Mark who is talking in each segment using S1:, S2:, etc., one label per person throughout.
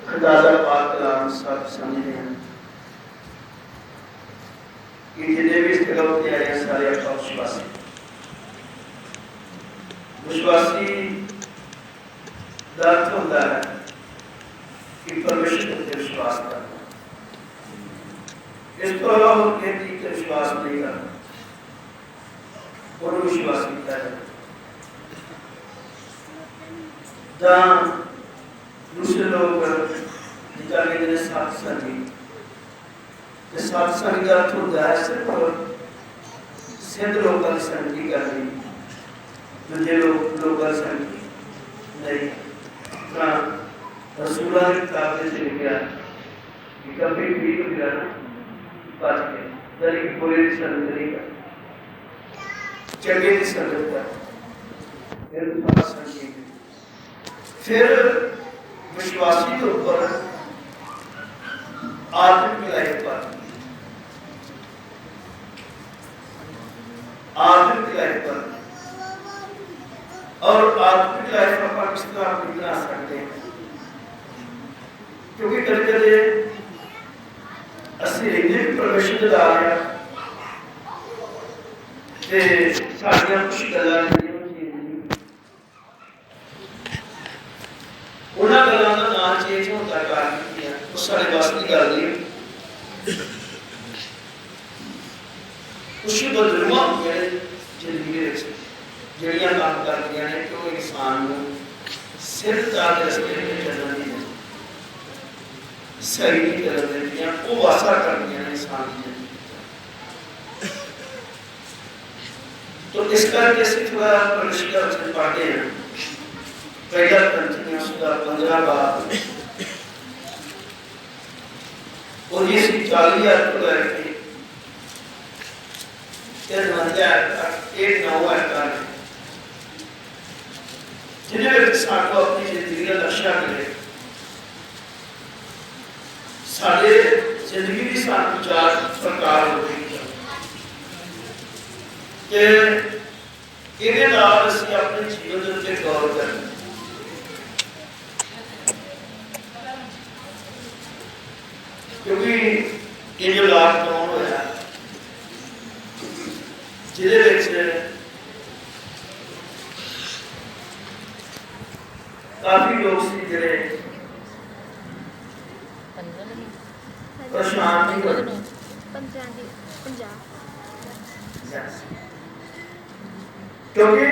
S1: खुदादा पाक कलाम सब समझते हैं कि जिन्हें भी इस जगह पर आए हैं सारे आपका विश्वासी विश्वासी का अर्थ होता है कि परमेश्वर पर विश्वास करना। इस तो अलावा किसी चीज पर विश्वास नहीं करना, और विश्वास किया है। दूसरे लोग जिन्हें सत्संगी सत्संग का अर्थ होता है सिर्फ सिद्ध लोगों की संगति करनी, दूसरे लोगों की संगति नहीं। रसूलों की किताब में लिखा कि कभी भी गया ना बच के यानी कि बुरे की संगत नहीं कर, चंगे की संगत कर। फिर विश्वासी के ऊपर आत्मिक लाइफ पर और आत्मिक लाइफ पर किस तरह आप बना सकते हैं, क्योंकि कभी कभी असं इन्हें भी परमेश्वर दा रहा साड़ियां कुछ गल्लां उन्होंने गल्लां का नाम चेंज होने का कारण की उस साढ़े बस की गल नहीं। कुछ बदलूआ जिंदगी जड़ियां काम करदियां ने कि वो इंसान को सिर ताज रस्ते में चलने नहीं देती, सही नहीं कर देंदियां, वो वासा करदियां ने इंसान की जिंदगी। तो इस करके असीं थोड़ा परमेश्वर का वचन पढ़ते हैं। पहला कंटिन्यू उसका 15 बार और ये 40 को लेके 8-9 जिन्हें साको अपनी जिंदगी का लक्ष्य मिले, साढ़े जिंदगी की सानू 4 प्रकार हो गई कि इहदे नाल असीं अपने जीवन दे उत्ते गौर करना। क्योंकि ये जो लॉकडाउन होया जिहदे काफी लोग सी जिहड़े परेशान नहीं होए, क्योंकि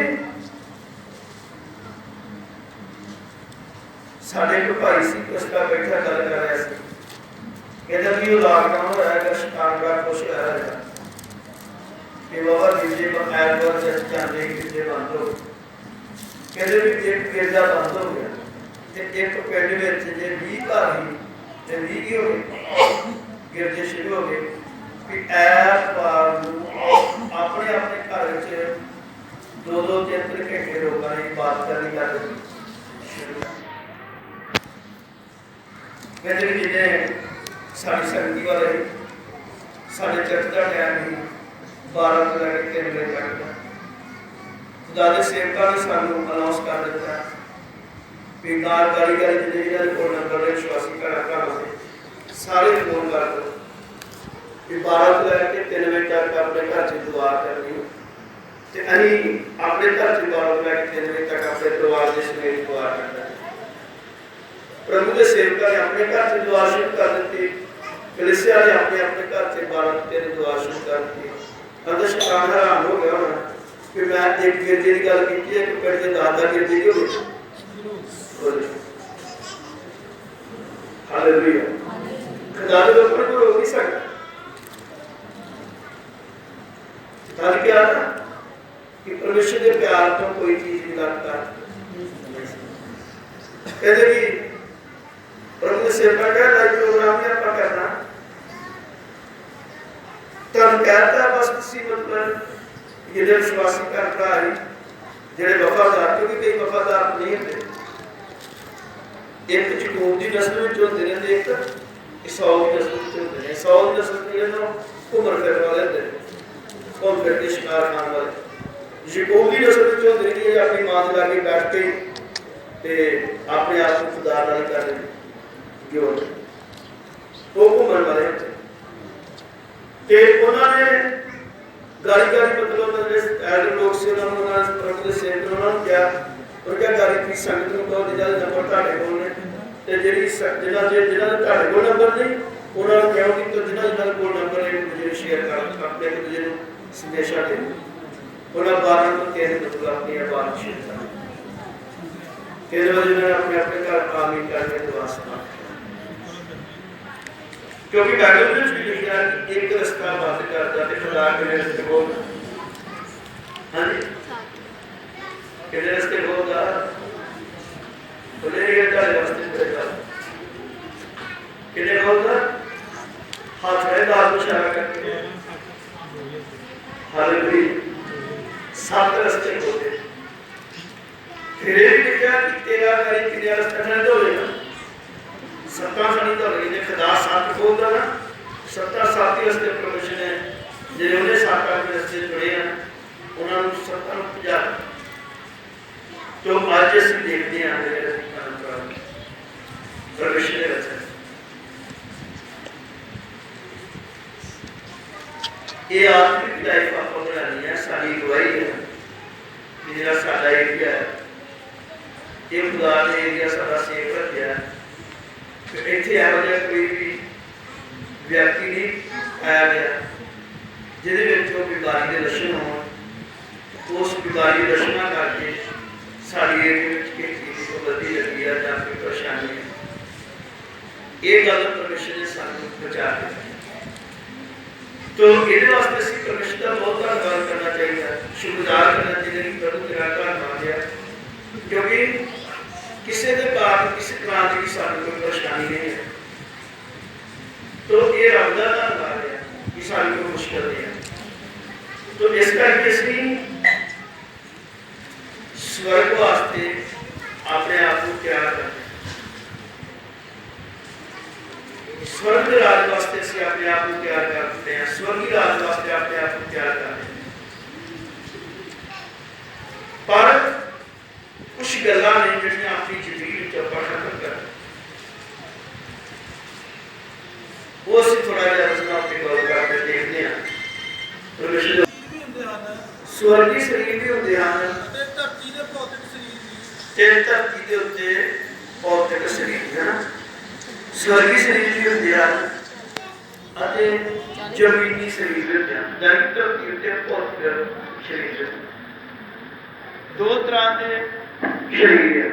S1: साढ़े को भाई सी उसका बैठा गल कर रहा सी कहता कि वो लॉकडाउन होया शैतान का खुश होया है कि बाबा गिरजे ऐतवार चर्च जाते गिरजे बंद हो कहते भी एक गिरजा बंद हो गया तो एक पिंड में जे 20 घर ही ते 20 हो गए गिरजे शुरू हो गए कि ऐतवार अपने अपने घर च 2-3 घंटे लोगों ने बात करनी कर कहते भी जिन्हें साड़ी संगति वाले साढ़े चर्च का टाइम ही 12 ਤੋਂ ਲੈ ਕੇ 3 ਵਜੇ तक खुदा के सेवकों ने सानू अनाउंस कर दिता कि गाड़ी जिंदगी का फोन नंबर विश्वासी घर सारे फोन कर दो कि 12 ਤੋਂ ਲੈ ਕੇ 3 ਵਜੇ तक अपने घर से दुआ करनी ते अहीं अपने घर से 12 ਤੋਂ ਲੈ के 3 ਵਜੇ तक अपने परिवार के समेत दुआ करना। प्रभु के सेवकों ने अपने घर से दुआ शुरू कर दी, कलीसिया ने अपने अपने घर से 12 ਤੋਂ 3 दुआ शुरू कर दी। अंदर शैतान हैरान हो गया होना कि मैं एक गिरजे की गल की है कि पिंड के दादा गिरजे की हो हालेलुया खुदा के ऊपर कोई रोक नहीं सकता। कल क्या था कि परमेश्वर के प्यार तो कोई चीज नहीं लगता। कहते कि प्रभु के सेवक का लाइव प्रोग्राम ही आपका करना तब कहता है बस किसी मतलब ये विश्वासी कर रहा है जेडे वफादार, क्योंकि कई वफादार नहीं होते। एक याकूब की नस्ल में होते हैं, एक ईसाऊ की नस्ल में होते हैं। ईसाऊ की नस्ल में ना घूमन फिरन वाले होते हैं, घूम फिर के शिकार खाने वाले। याकूब की नस्ल में होते हैं अपनी मां के लागे बैठ के अपने आप को खुदा नाल कर रहे ਗਿਓਟ ਉਹ ਘੁੰਮਣ ਵਾਲੇ ਤੇ ਉਹਨਾਂ ਨੇ ਗਾੜੀ ਮਤਲਬ ਉਹਨਾਂ ਦੇ ਐਲਡਰ ਲੋਕ ਸੀ ਉਹਨਾਂ ਨੂੰ ਉਹਨਾਂ ਪ੍ਰਭੂ ਦੇ ਸੇਵਕ ਉਹਨਾਂ ਨੂੰ ਕਿਹਾ ਉਹ ਕਿਹਾ ਗਾੜੀ ਦੀ ਸੰਗਤ ਨੂੰ ਕਹੋ ਜਿਹੜਾ ਨੰਬਰ ਤੁਹਾਡੇ ਕੋਲ ਨੇ ਤੇ ਜਿਹਨਾਂ ਦੇ ਤੁਹਾਡੇ ਕੋਲ ਨੰਬਰ ਨਹੀਂ ਉਹਨਾਂ ਨੂੰ ਕਹੋ ਕਿ ਜਿਹਨਾਂ ਕੋਲ ਨੰਬਰ ਹੈ ਦੂਜੇ ਸ਼ੇਅਰ ਕਰ ਆਪਣੇ ਦੂਜੇ ਨੂੰ ਸੰਦੇਸ਼ਾ ਦੇ ਉਹਨਾਂ 12 ਤੋਂ 13 ਮਤਲਬ ਆਪਣੀ ਆਵਾਜ਼ ਸ਼ੇਅਰ ਕਰ ਕਿਹਦੇ ਵਜੇ ਨੇ ਆਪਣੇ ਘਰ ਆਮੀਨ ਕਰਕੇ ਦੁਆ ਸੁਣਾ क्योंकि बाइबल में भी लिखा है कि एक रास्ता बंद करता है खुदा के रास्ते को हां जी के रास्ते होगा बोले ये का रास्ते पड़ेगा किने होगा हाथ में दाल इशारा करके हालेलुया 7 रास्ते होते फिर ये भी लिखा कि तेरा करी तेरा रास्ता न होगा सत्ता सानी तो लगे खुदा साथ बोलता ना सत्ता साथी रस्ते परमेश्वर ने जिन्होंने साथ अपने रस्ते जुड़े हैं उन्होंने सत्ता ਨੂੰ ਪੁਜਾ तो आज ਅਸੀਂ ਦੇਖਦੇ ਹਾਂ ਮੇਰੇ परमेश्वर ने रचा ये आत्मिक लाइफ ਆਪਾਂ ਬਣਾਣੀ ਹੈ ਸਾਡੀ ਗਵਾਹੀ ਹੈ ਜਿਹੜਾ ਸਾਡਾ ਏਰੀਆ ਹੈ ਇਹ ਖੁਦਾ ਨੇ ਏਰੀਆ ਸਾਡਾ ਸੇਵ ਰੱਖਿਆ ਇੱਥੇ ਇਹੋ ਜਿਹਾ ਕੋਈ ਵੀ ਵਿਅਕਤੀ ਨਹੀਂ ਆਇਆ ਗਿਆ ਜਿਹਦੇ ਵਿੱਚ ਉਹ ਬਿਮਾਰੀ ਦੇ ਲੱਛਣ ਹੋਣ ਉਸ ਬਿਮਾਰੀ ਦੇ ਲੱਛਣਾਂ ਕਰਕੇ ਸਾਡੀ ਏਰੀਏ ਵਿੱਚ ਕਿਸੇ ਚੀਜ਼ ਦੀ ਗਲਤੀ ਲੱਗੀ ਹੈ ਜਾਂ ਕੋਈ ਪਰੇਸ਼ਾਨੀ ਹੈ ਇਹ ਗੱਲ ਪਰਮੇਸ਼ਰ ਨੇ ਸਾਨੂੰ ਬਚਾ ਦਿੱਤੀ तो ਇਹਦੇ ਵਾਸਤੇ ਅਸੀਂ ਪਰਮੇਸ਼ਰ ਦਾ ਬਹੁਤ ਧੰਨਵਾਦ ਕਰਨਾ ਚਾਹੀਦਾ ਸ਼ੁਕਰਗੁਜ਼ਾਰ ਕਰਨਾ ਚਾਹੀਦਾ ਕਿ ਪ੍ਰਭੂ ਤੇਰਾ ਧੰਨਵਾਦ ਹੈ ਕਿਉਂਕਿ किसी के कारण किसी तरह की सारी कोई परेशानी नहीं है तो ये रब का धन्यवाद है कि सारी कोई मुश्किल नहीं है तो इस करके असं स्वर्ग वास्ते अपने आप को तैयार करते स्वर्ग राज वास्ते असं अपने आप को तैयार करते हैं स्वर्गीय राज वास्ते अपने आप को तैयार करते हैं पर कुछ गल्लां ने जिहड़ियां अपनी जिंदगी विच आपां खत्म कर वो असीं थोड़ा जिहा उसनां अपनी गल करके देखदे हां परमेश्वर स्वर्गी शरीर भी हुंदे हन ते धरती दे भौतिक शरीर भी ते धरती दे उत्ते भौतिक शरीर भी है स्वर्गी शरीर भी हुंदे हन अते जमीनी शरीर भी हुंदे हन जानि धरती उत्ते भौतिक शरीर दो तरह के शरीर है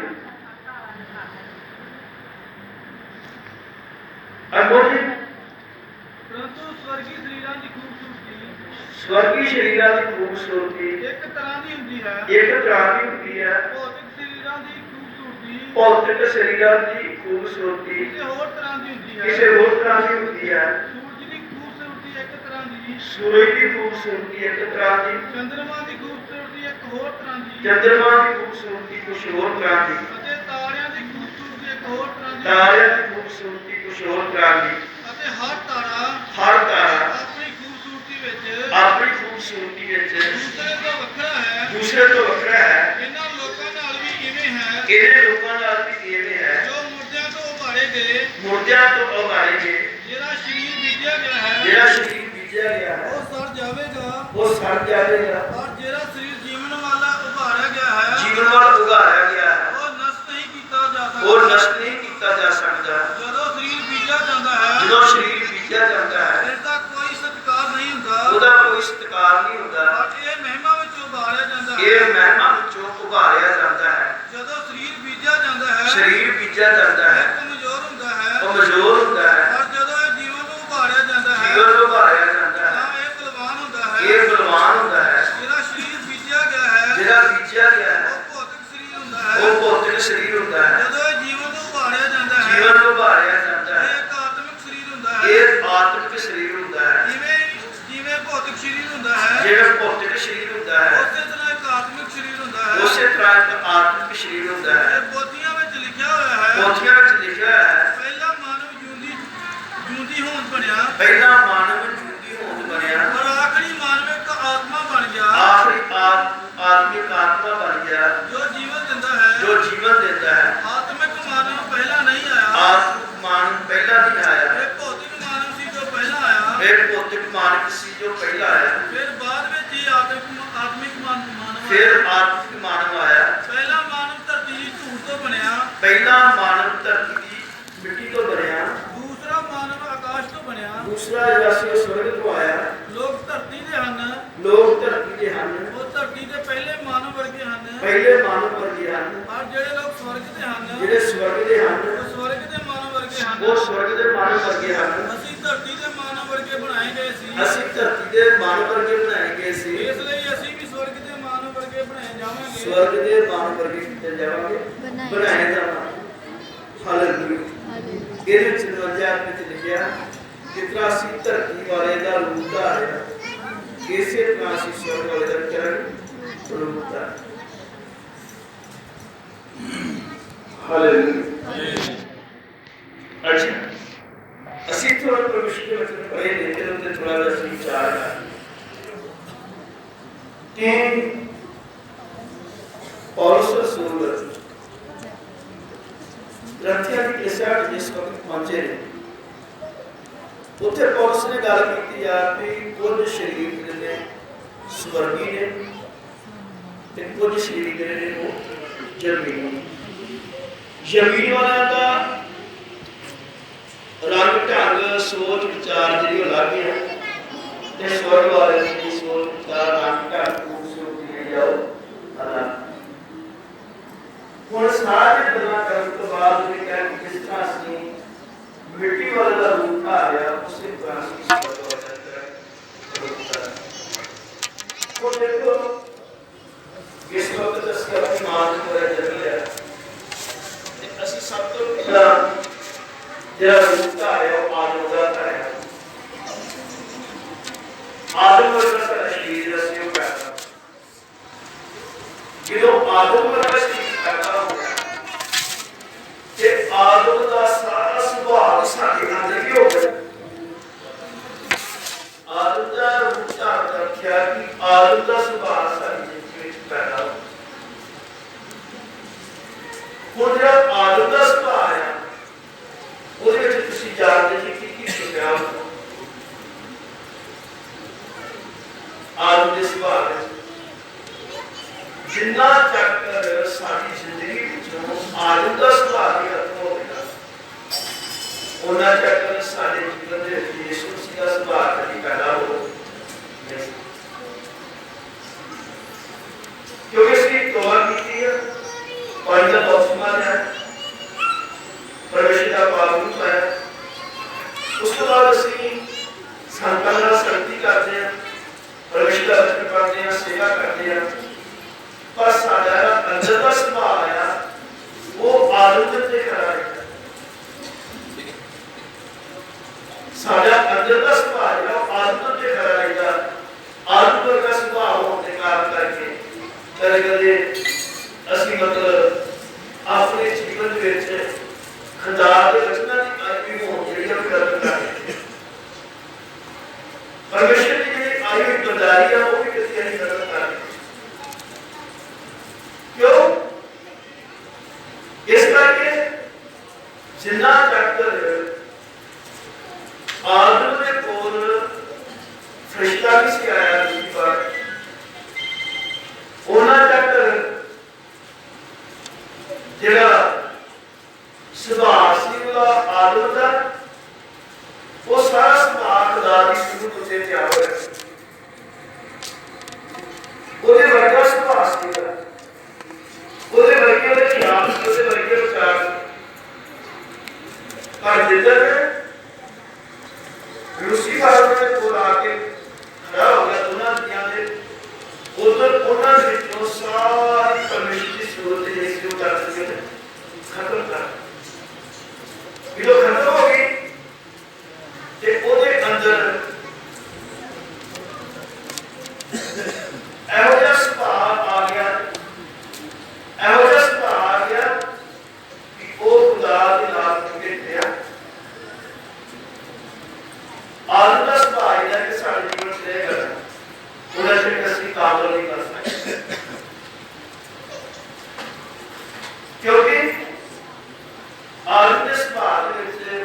S2: परंतु स्वर्गीय शरीरां दी खूबसूरती
S1: स्वर्गीय शरीरां दी खूबसूरती
S2: एक तरह दी हुंदी है
S1: भौतिक
S2: शरीरां दी खूबसूरती
S1: भौतिक शरीरां दी खूबसूरती
S2: किसी होर तरह दी हुंदी है सूरज दी खूबसूरती एक तरह दी
S1: सूरज दी खूबसूरती एक तरह दी
S2: चंद्रमा दी खूबसूरती एक होर तरह दी
S1: चंद्रमा दी खूबसूरती कुछ होर तरह दी
S2: अते तारियां दी खूबसूरती एक होर तरह दी
S1: तारियां दी खूबसूरती कुछ होर तरह दी
S2: अते हर तारा अपनी खूबसूरती विच दूसरे तो वखरा है इन्हां लोकां नाल भी इवें है जो मुर्दियां तो उभारे गए जेड़ा शरीर बीजा गया है वो सड़ जावेगा और जेड़ा शरीर जीवन वाला उभारा गया है वो नष्ट नहीं कीता जा सकता जदों शरीर बीजा जाता है इसका कोई सत्कार नहीं हुंदा और ये महिमा विच उभारिया जाता है जदों शरीर बीजा जाता है कमजोर हुंदा है और जदों ये जीवन नूं उभारिया जाता है तां ये बलवान हुंदा है जेड़ा शरीर बीजा गया है वो भौतिक शरीर हुंदा है जदों ये जीवन नूं उभारिया जाता है एक आत्मिक शरीर हुंदा है जिवें भौतिक शरीर हुंदा है उसे तरह एक आत्मिक शरीर हुंदा है पोथियां विच लिखिया होया है पहला मानव जूंदी होंद बनया और आखिरी मानव एक आत्मा बन गया जो जीवन देता है आत्मिक मानव पहला नहीं आया
S1: ਉਹ ਸਵਰਗ ਦੇ ਮਾਨਵ ਵਰਗੇ ਹਨ।
S2: ਅਸੀਂ ਧਰਤੀ ਦੇ ਮਾਨਵ ਵਰਗੇ ਬਣਾਏ ਗਏ ਸੀ।
S1: ਅਸੀਂ ਧਰਤੀ ਦੇ ਮਾਨਵ ਵਰਗੇ ਬਣਾਏ ਗਏ ਸੀ।
S2: ਇਸ ਲਈ ਅਸੀਂ ਵੀ ਸਵਰਗ ਦੇ ਮਾਨਵ ਵਰਗੇ ਬਣਾਏ ਜਾਵਾਂਗੇ।
S1: ਸਵਰਗ ਦੇ ਮਾਨਵ ਵਰਗੇ ਕੀਤੇ ਜਾਵਾਂਗੇ, ਬਣਾਏ ਜਾਵਾਂਗੇ। ਹਾਲੇਲੂਇਆ। ਇਹਦੇ ਵਿੱਚ 49 ਵਿੱਚ ਲਿਖਿਆ ਜਿਸ ਤਰ੍ਹਾਂ ਅਸੀਂ ਧਰਤੀ ਵਾਲੇ ਦਾ ਰੂਪ ਧਾਰਿਆ, ਇਸੇ ਤਰ੍ਹਾਂ ਅਸੀਂ ਸਵਰਗ ਵਾਲੇ ਦਾ ਕਰਾਂਗੇ ਰੂਪ ਧਾਰਿਆ। ਹਾਲੇਲੂਇਆ। अच्छा, ਅਸੀਂ ਥੋੜਾ ਪ੍ਰਭੂ ਦੇ ਵਚਨ ਪੜ੍ਹੇ ਨੇ ਤੇ ਉਹਦੇ ਥੋੜਾ ਜਿਹਾ ਅਸੀਂ ਵਿਚਾਰ ਕਰਾਂਗੇ ਕਿ ਪੌਲਸ ਰਸੂਲ ਗ੍ਰੰਥੀਆਂ ਦੀ ਕਲੀਸਿਆ ਜਿਸ ਵਕਤ ਪਹੁੰਚੇ ਨੇ, ਉੱਥੇ ਪੌਲਸ ਨੇ ਗੱਲ ਕੀਤੀ ਆ ਕਿ ਕੁਝ ਸਰੀਰ ਜਿਹੜੇ ਨੇ ਸਵਰਗੀ ਨੇ ਤੇ ਕੁਝ ਸਰੀਰ ਜਿਹੜੇ ਨੇ ਉਹ ਜ਼ਮੀਨੀ। ਜ਼ਮੀਨ ਵਾਲਿਆਂ ਦਾ ਰੰਗ ਢੰਗ ਸੋਚ ਵਿਚਾਰ ਜਿਹੜੀ ਉਹ ਅਲੱਗ ਹੈ ਤੇ ਸਵਰਗ ਵਾਲਿਆਂ ਦੀ ਸੋਚ ਵਿਚਾਰ ਰੰਗ ਢੰਗ ਖੂਬਸੂਰਤੀ ਜਾਓ ਅਲੱਗ। ਹੁਣ ਸਾਰੇ ਗੱਲਾਂ ਕਰਨ ਤੋਂ ਬਾਅਦ ਵੀ ਕਹਿੰਦੇ ਜਿਸ ਤਰ੍ਹਾਂ ਅਸੀਂ ਮਿੱਟੀ ਵਾਲੇ ਦਾ ਰੂਪ ਧਾਰਿਆ ਉਸੇ ਤਰ੍ਹਾਂ ਅਸੀਂ ਸਵਰਗ ਵਾਲੇ ਦਾ ਰੂਪ ਧਾਰਿਆ। ਹੁਣ ਦੇਖੋ ਇਸ ਵਕਤ ਅਸੀਂ ਆਪਣੀ ਮਾਂ ਦੇ ਕੋਲ ਜਨਮ ਲਿਆ ਤੇ ਅਸੀਂ ਸਭ ਤੋਂ ਪਹਿਲਾਂ ਜਿਹੜਾ ਰੂਪ ਧਾਰਿਆ ਉਹ ਆਦਮ ਦਾ ਧਾਰਿਆ। ਆਦਮ ਵਰਗਾ ਸਾਡਾ ਸਰੀਰ ਅਸੀਂ ਉਹ ਪੈਦਾ, ਜਦੋਂ ਆਦਮ ਵਰਗਾ ਸਰੀਰ ਪੈਦਾ ਹੋਇਆ ਤੇ ਆਦਮ ਦਾ ਸਾਰਾ ਸੁਭਾਅ ਸਾਡੇ ਅੰਦਰ ਵੀ ਹੋ ਗਿਆ। ਆਦਮ ਦਾ ਰੂਪ ਧਾਰਨ ਰੱਖਿਆ ਕਿ ਆਦਮ ਦਾ ਸੁਭਾਅ ਸਾਡੀ ਜ਼ਿੰਦਗੀ ਵਿੱਚ ਪੈਦਾ ਹੋ। ਹੁਣ ਜਿਹੜਾ ਆਦਮ ਦਾ ਸੁਭਾਅ ਹੈ ਉਹਦੇ ਵਿੱਚ ਤੁਸੀਂ ਜਾਣਦੇ ਜੀ ਕੀ ਸੁਣਿਆ ਆਦਮ ਦੇ ਸੁਭਾਅ ਵਿੱਚ ਜਿੰਨਾ ਚੱਕਰ ਸਾਡੀ ਜ਼ਿੰਦਗੀ ਵਿੱਚੋਂ ਆਦਮ ਦਾ ਸੁਭਾਅ ਹੀ ਖਤਮ ਹੋਵੇਗਾ, ਉਹਨਾਂ ਚੱਕਰ ਸਾਡੇ ਜੀਵਨ ਦੇ ਵਿੱਚ ਯਿਸੂ ਮਸੀਹ ਦਾ ਸੁਭਾਅ ਕਦੀ ਪੈਦਾ ਹੋ ਨਹੀਂ। ਕਿਉਂਕਿ ਅਸੀਂ ਤੋਬਾ ਕੀਤੀ ਹੈ, ਪਾਣੀ ਦਾ ਬਪਤਿਸਮਾ ਲਿਆ, ਪ੍ਰਵੇਸ਼ ਦਾ ਪਾਪ ਨੂੰ ਪਾਇਆ, ਉਸ ਤੋਂ ਬਾਅਦ ਅਸੀਂ ਸੰਤਾਂ ਨਾਲ ਸੰਗਤੀ ਕਰਦੇ ਹਾਂ, ਪ੍ਰਵੇਸ਼ ਦਾ ਵਚਨ ਪੜ੍ਹਦੇ ਹਾਂ, ਸੇਵਾ ਕਰਦੇ ਹਾਂ, ਪਰ ਸਾਡਾ ਅੰਦਰ ਦਾ ਸੁਭਾਅ ਆ ਉਹ ਆਦਮ ਤੇ ਖੜਾ ਰਹਿੰਦਾ। ਸਾਡਾ ਅੰਦਰ ਦਾ ਸੁਭਾਅ ਜਿਹੜਾ ਉਹ ਆਦਮ ਤੇ ਖੜਾ ਰਹਿੰਦਾ। ਆਦਮ ਵਰਗਾ ਸੁਭਾਅ ਹੋਣ ਦੇ ਕਾਰਨ ਕਰਕੇ ਕਦੇ ਕਦੇ ਅਸੀਂ ਮਤਲਬ ਆਪਣੇ ਜੀਵਨ ਦੇ ਵਿੱਚ ਖੁਦਾ ਦੇ ਵਚਨਾਂ ਦੀ ਆਈ ਹੋਣ ਜਿਹੜੀ ਉਹ ਗਲਤ ਕਰਦੇ। ਪਰਮੇਸ਼ਰ ਦੀ ਜਿਹੜੀ ਆਈ ਹੋਈ ਬਦਾਰੀ ਆ ਉਹ ਵੀ ਕਿਸੇ ਨਹੀਂ ਗਲਤ ਕਰਦੇ। ਕਿਉਂ? ਇਸ ਕਰਕੇ ਜਿੰਨਾ ਚੱਕਰ ਆਦਮ ਦੇ ਕੋਲ ਫਰਿਸ਼ਤਾ ਵੀ ਸੀ ਆਇਆ ਦੂਜੀ ਵਾਰ, ਉਹਨਾਂ ਚੱਕਰ ਜਿਹੜਾ ਸੁਭਾਅ ਸੀ ਉਹਦਾ ਆਦਮ ਦਾ ਉਹ ਸਾਰਾ ਸੁਭਾਅ ਖੁਦਾ ਦੀ ਸ਼ੁਰੂ ਤੋਂ ਤੇ ਆ ਹੋਇਆ। ਉਹਦੇ ਵਰਗਾ ਸੁਭਾਅ ਸੀ, ਉਹਦੇ ਵਰਗੇ ਉਹਦੇ ਖਿਆਲ ਸੀ, ਉਹਦੇ ਵਰਗੇ ਵਿਚਾਰ ਸੀ। ਪਰ ਜਿੱਦਣ ਲੂਸੀਫਰ ਦੇ ਕੋਲ ਆ ਕੇ ਖੜਾ ਹੋ ਗਿਆ ਦੋਨਾਂ ਦੀਆਂ ਦੇ, ਉਧਰ ਉਹਨਾਂ ਦੇ ਵਿੱਚੋਂ ਸਾਰੀ ਪਰਮੇਸ਼ਰ ਦੀ ਸੂਰਤ ਜਿਹੜੀ ਸੀ ਉਹ ਕਰ ਦਿੱਤੀ, ਖਤਮ ਕਰ। ਜਦੋਂ ਖਤਮ ਹੋ ਗਈ ਤੇ ਉਹਦੇ ਅੰਦਰ ਇਹੋ ਜਿਹਾ ਸੁਭਾਅ ਆ ਗਿਆ, ਇਹੋ ਜਿਹਾ ਸੁਭਾਅ ਆ ਗਿਆ ਕਿ ਉਹ ਖੁਦਾ ਦੇ ਨਾਲ ਮਿਲ ਗਿਆ। ਆਦਮ ਦਾ ਸੁਭਾਅ ਇਹਦਾ ਕਿ ਸਾਡੇ ਜੀਵਨ ਚ ਰਹੇਗਾ, ਉਹਨਾਂ ਚ ਅਸੀਂ ਕਾਬਲ ਨਹੀਂ ਕਰ ਸਕਦੇ। ਕਿਉਂਕਿ ਆਦਮ ਦੇ ਸੁਭਾਅ ਦੇ ਵਿੱਚ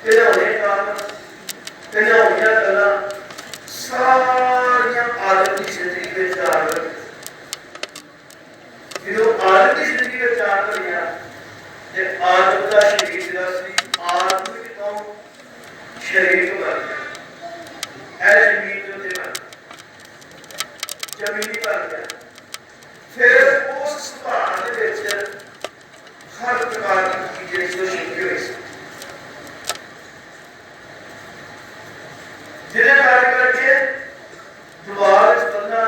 S1: खिलौने काम खिलौनियां गल्लां सारियां आदम की जिंदगी में आ गई। जो आदम की जिंदगी में आ गई ते आदम का शरीर जिहड़ा सी आत्मिक तो शरीर तो बन गया, ऐ जमीन के उत्ते बन जमीनी बन गया। फिर उस सुभाव दे विच हर प्रकार की चीजें जो छिपी हुई सी, जिन्हें कार्य करके दुआर बंदा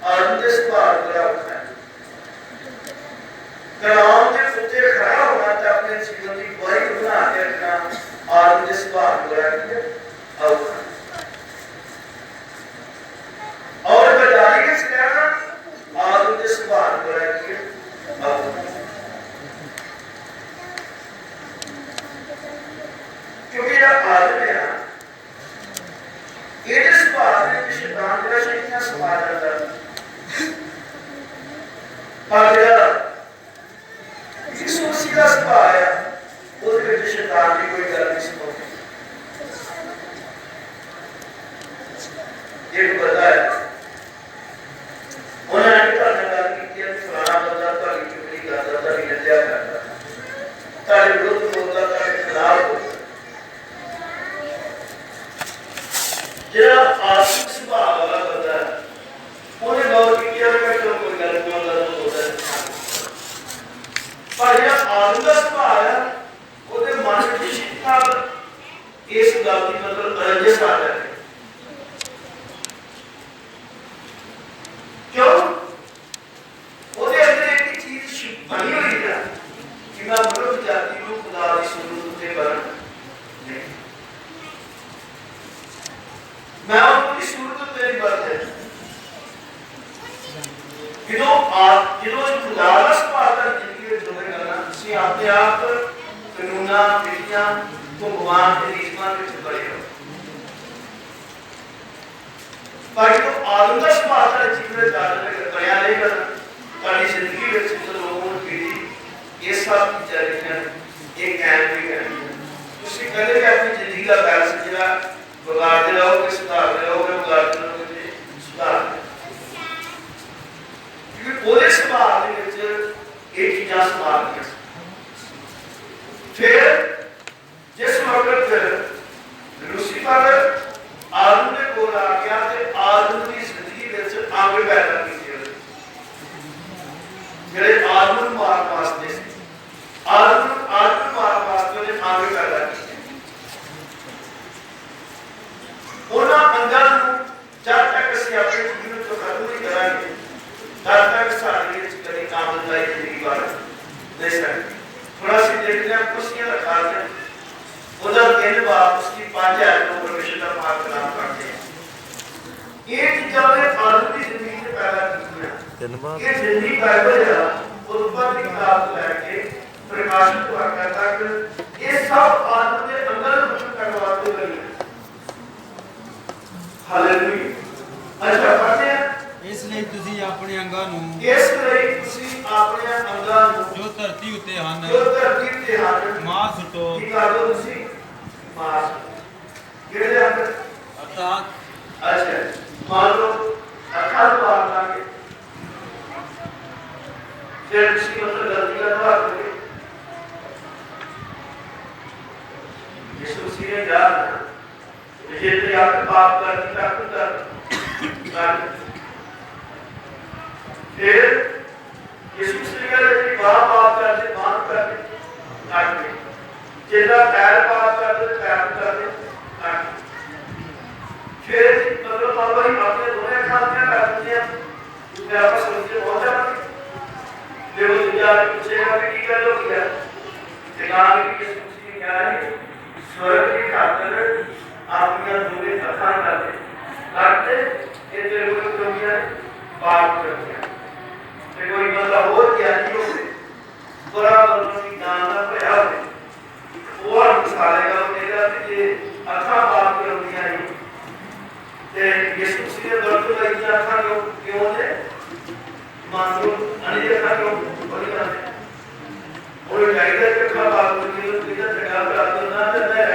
S1: आदम के सुभाव बड़ा होता है। कलाम के फुटे खड़ा होना तो अपने जीवन की गवाही बना के रखना आदम के सुभाव बड़ा औखा। और बजारी के रहना आदम के सुभाव बड़ा औखा, क्योंकि जब आदम है ये सुभाव में शैतान का शैतान समा जाता है। पर यीशु मसीह का सुभाव है उसके शैतान की कोई गल नहीं सुनती। एक बंदा है उन्होंने गल की फलाना बंदा तारी चुगली करता, तारी निंदा करता, तारे विरुद्ध बोलता, तारे खिलाफ बोलता। जिहड़ा आत्मिक सुभाव वाला बंदा है उन्हें गौर की कोई गल बोलता पर जिहड़ा आदम का सुभाव है उसके मन में शिक्षा इस गल की मतलब रंजिश आ जाती है। क्यों? उसके अंदर एक चीज बनी हुई है कि मैं मनुष्य जाति को खुदा की सूरत में बन नहीं, मैं उनकी सूरत में बन है। जो खुदा का सुभाव है जिंदगी में जोड़े करना तुसी अपने आप कानूना विधियां तो भगवान के नियमां विच बड़े हो। पर जो आदम का सुभाव है जीवन में जाकर बनिया नहीं करना तारी जिंदगी में लोगों पीढ़ी ये सब चीजें एक कायम भी करनी तुसी कदे भी अपनी जिंदगी का बैलेंस जिहड़ा बिगाड़ते रहोगे सुधारते रहोगे बिगाड़ते रहोगे सुधार ਉਹਦੇ ਸੁਭਾਅ ਦੇ ਵਿੱਚ ਇਹ ਚੀਜ਼ਾਂ ਸਮਾਰ ਗਈਆਂ। ਫਿਰ ਜਿਸ ਵਕਤ ਲੂਸੀਫਰ ਆਦਮ ਦੇ ਕੋਲ ਆ ਗਿਆ ਤੇ ਆਦਮ ਦੀ ਜ਼ਿੰਦਗੀ ਵਿੱਚ ਅੰਗ ਪੈਦਾ ਕੀਤੇ ਜਿਹੜੇ ਆਦਮ ਨੂੰ ਮਾਰਨ ਵਾਸਤੇ ਸੀ, ਆਦਮ ਨੂੰ ਮਾਰਨ ਵਾਸਤੇ ਉਹਨੇ ਅੰਗ ਪੈਦਾ ਕੀਤੇ। ਉਹਨਾਂ ਅੰਗਾਂ ਨੂੰ ਜਦ ਤੱਕ ਅਸੀਂ ਆਪਣੇ ਜੀਵਨ ਤੋਂ ਖਤਮ ਨਹੀਂ ਕਰਾਂਗੇ तब तक सारी कभी आमदनी जिंदगी बार नहीं सकती। थोड़ा सी देखते हैं कुर्सियां रखा है उधर तीन बार उसकी 5000 लोग परमेश्वर का पाक कलाम पढ़ते हैं। ये चीज़ों ने आदम की जिंदगी में पैदा की है। ये जिंदगी बाइबल है उत्पत्ति की किताब से लेके प्रकाशित वाक्य तक ये सब आदम के अंदर कुछ करवाते हुए हालेलुया। अच्छा पढ़ते हैं
S2: इसलिए तुसी अपने अंगां नूं जो धरती उत्ते हन मार सुटो। अर्थात
S1: अच्छा मान लो अखाल मार लागे फिर उसकी मतलब गलती का जवाब करें यीशु मसीह ने कहा यदि आप पाप करते कर फिर यीशु मसीह ने कहा कि पाप करते माफ करते काट दे, जितना पैर पाप करते पैर करते काट दे। फिर मतलब पापा ही अपने दोनों खाते हैं करते हैं फिर आपस समझे बहुत जाते फिर वो दुनिया में पूछेगा कि क्या लोग किया दिखाने की यीशु मसीह क्या है स्वर्ग की खातिर आपने दोनों अखान करते ये तेरे को दुनिया पाप करते हैं। कोई बंदा और ज्ञानी हो बुरा बंदों की ज्ञान ना भया हो और मिसालेगा मेरा कि अखा पाप के होती है ते यीशु मसीह ने बर्तन लाई अखा क्यों ने मान लो अने अखा क्यों बड़ी बात है और चाहिए कि अखा पाप के लिए किधर जगह पे आते ना ते मैं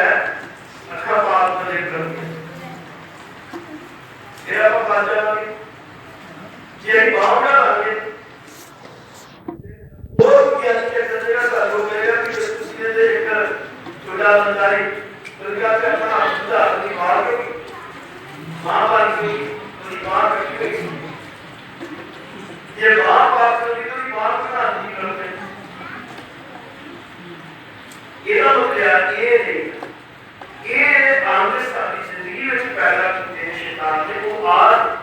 S1: दुर्गा पे अपना सुधा अपनी माँ के माँ बन गई, अपनी माँ कटी गई। ये माँ बाप को भी माँ बना दी करते। ये ना हो गया ये आंध्र सारी जिंदगी में पैदा किए शैतान ने वो आज